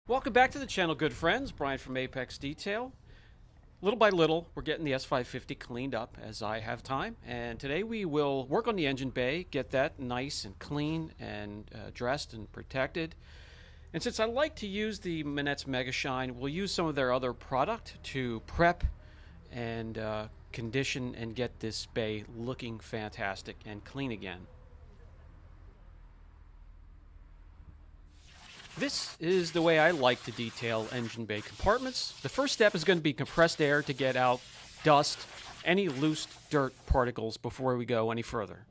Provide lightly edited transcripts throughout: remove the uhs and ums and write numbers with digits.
Welcome back to the channel, good friends. Brian from Apex Detail. Little by little, we're getting the S550 cleaned up as I have time. And today we will work on the engine bay, get that nice and clean and dressed and protected. And since I like to use the Manet's Mega Shine, we'll use some of their other product to prep and condition and get this bay looking fantastic and clean again. This is the way I like to detail engine bay compartments. The first step is going to be compressed air to get out dust, any loose dirt particles before we go any further.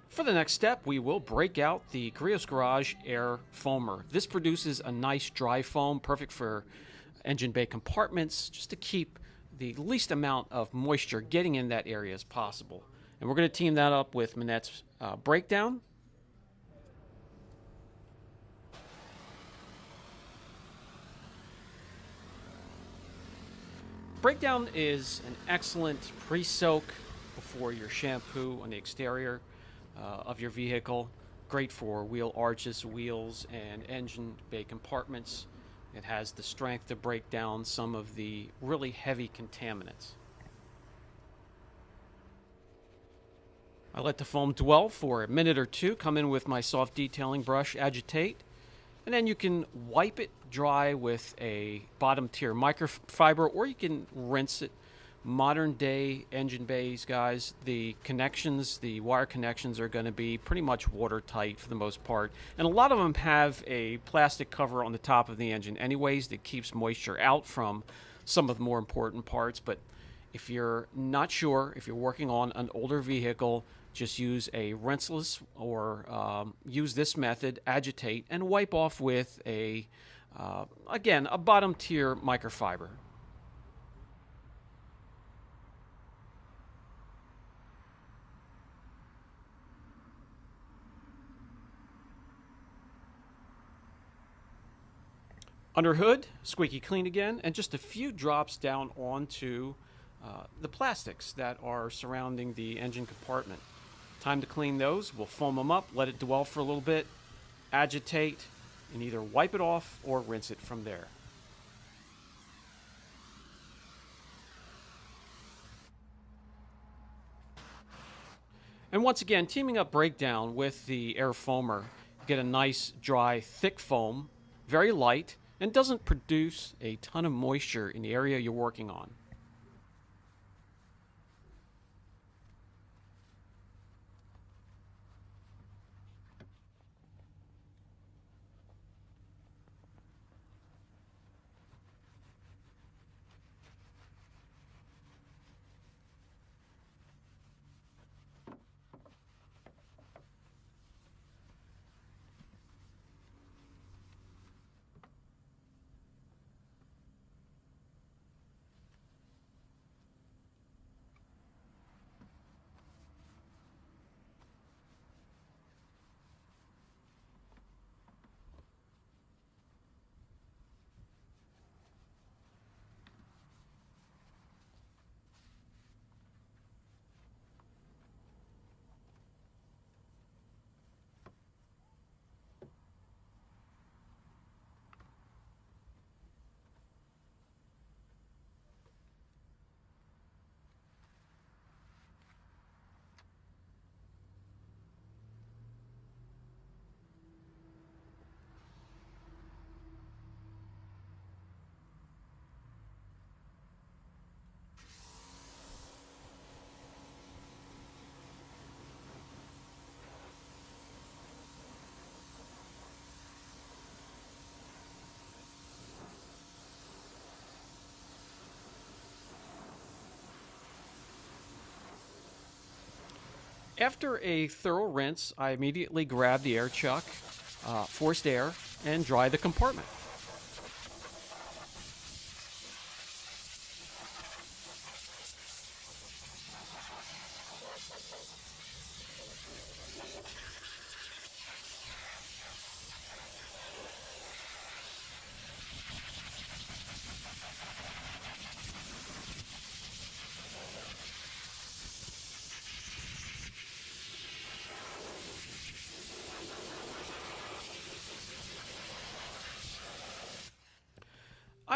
For the next step, we will break out the Krios Garage Air Foamer. This produces a nice dry foam, perfect for engine bay compartments, just to keep the least amount of moisture getting in that area as possible. And we're going to team that up with Manet's Breakdown. Breakdown is an excellent pre-soak before your shampoo on the exterior of your vehicle. Great for wheel arches, wheels, and engine bay compartments. It has the strength to break down some of the really heavy contaminants. I let the foam dwell for a minute or two, come in with my soft detailing brush, agitate, and then you can wipe it dry with a bottom tier microfiber, or you can rinse it. Modern day engine bays, guys, the connections, the wire connections are going to be pretty much watertight for the most part. And a lot of them have a plastic cover on the top of the engine anyways that keeps moisture out from some of the more important parts. But if you're not sure, if you're working on an older vehicle, just use a rinseless or use this method, agitate, and wipe off with again, a bottom tier microfiber. Under hood, squeaky clean again, and just a few drops down onto the plastics that are surrounding the engine compartment. Time to clean those. We'll foam them up, let it dwell for a little bit, agitate, and either wipe it off or rinse it from there. And once again, teaming up Breakdown with the air foamer, get a nice, dry, thick foam, very light, and doesn't produce a ton of moisture in the area you're working on. After a thorough rinse, I immediately grab the air chuck, forced air, and dry the compartment.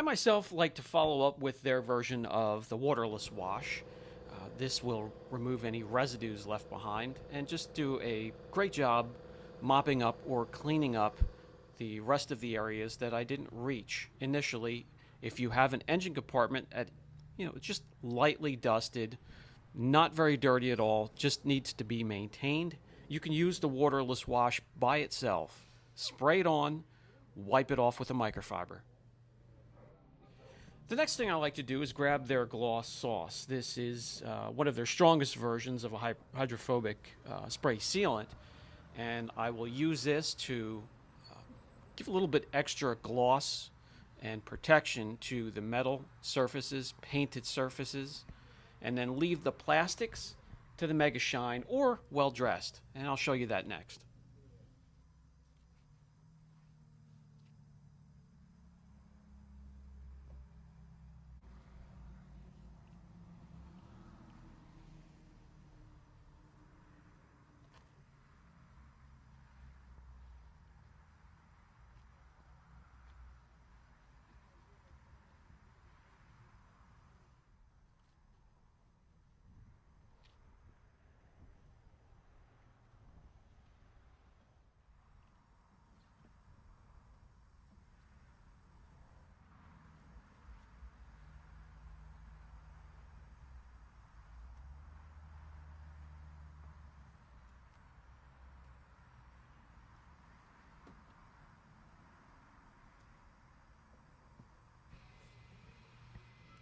myself like to follow up with their version of the waterless wash. This will remove any residues left behind and just do a great job mopping up or cleaning up the rest of the areas that I didn't reach initially. If you have an engine compartment at, just lightly dusted, not very dirty at all, just needs to be maintained, you can use the waterless wash by itself. Spray it on, wipe it off with a microfiber. The next thing I like to do is grab their gloss sauce. This is one of their strongest versions of a hydrophobic spray sealant, and I will use this to give a little bit extra gloss and protection to the metal surfaces, painted surfaces, and then leave the plastics to the Mega Shine or Well Dressed, and I'll show you that next.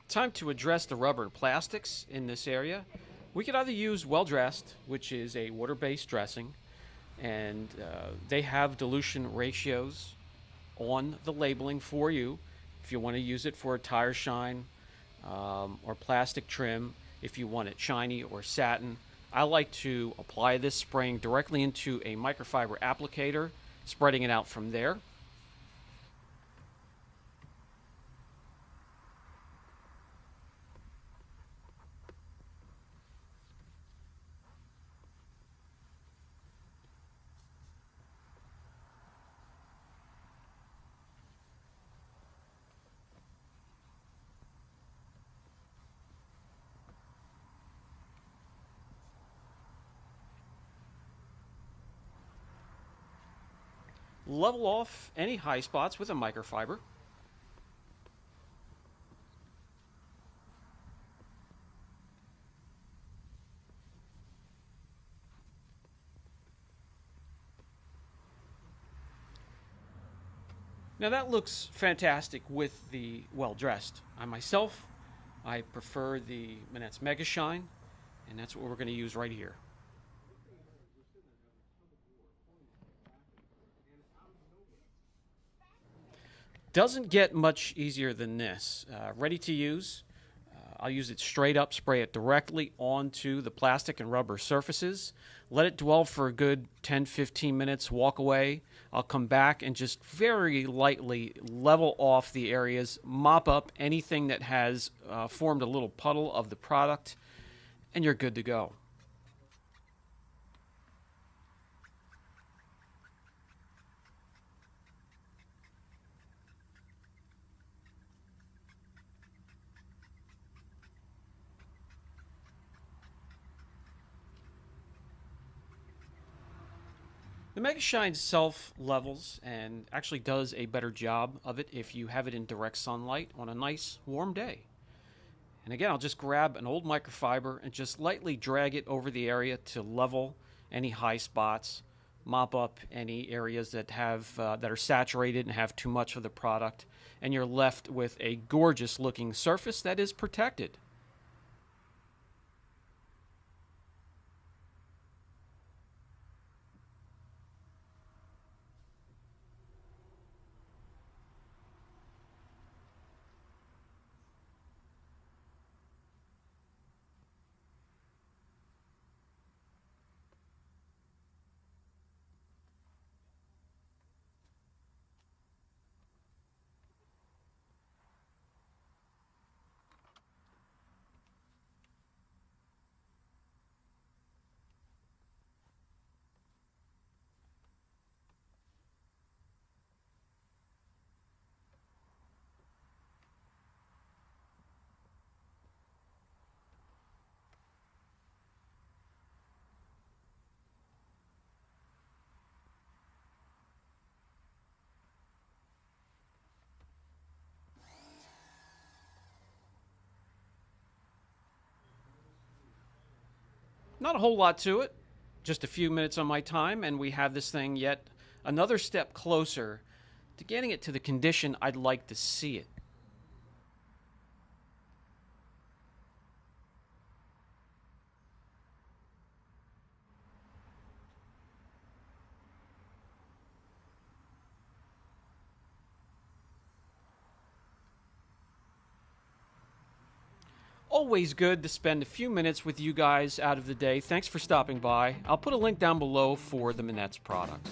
Time to address the rubber and plastics in this area. We could either use Well Dressed, which is a water-based dressing, and they have dilution ratios on the labeling for you if you want to use it for a tire shine or plastic trim, if you want it shiny or satin. I like to apply this spraying directly into a microfiber applicator, spreading it out from there. Level off any high spots with a microfiber. Now that looks fantastic with the Well Dressed. I prefer the Manette's Mega Shine, and that's what we're going to use right here. Doesn't get much easier than this. Ready to use. I'll use it straight up, spray it directly onto the plastic and rubber surfaces. Let it dwell for a good 10-15 minutes, walk away. I'll come back and just very lightly level off the areas, mop up anything that has formed a little puddle of the product, and you're good to go. The Mega Shine self levels and actually does a better job of it if you have it in direct sunlight on a nice warm day. And again, I'll just grab an old microfiber and just lightly drag it over the area to level any high spots, mop up any areas that are saturated and have too much of the product, and you're left with a gorgeous looking surface that is protected. Not a whole lot to it, just a few minutes on my time, and we have this thing yet another step closer to getting it to the condition I'd like to see it. Always good to spend a few minutes with you guys out of the day. Thanks for stopping by. I'll put a link down below for the Minette's products.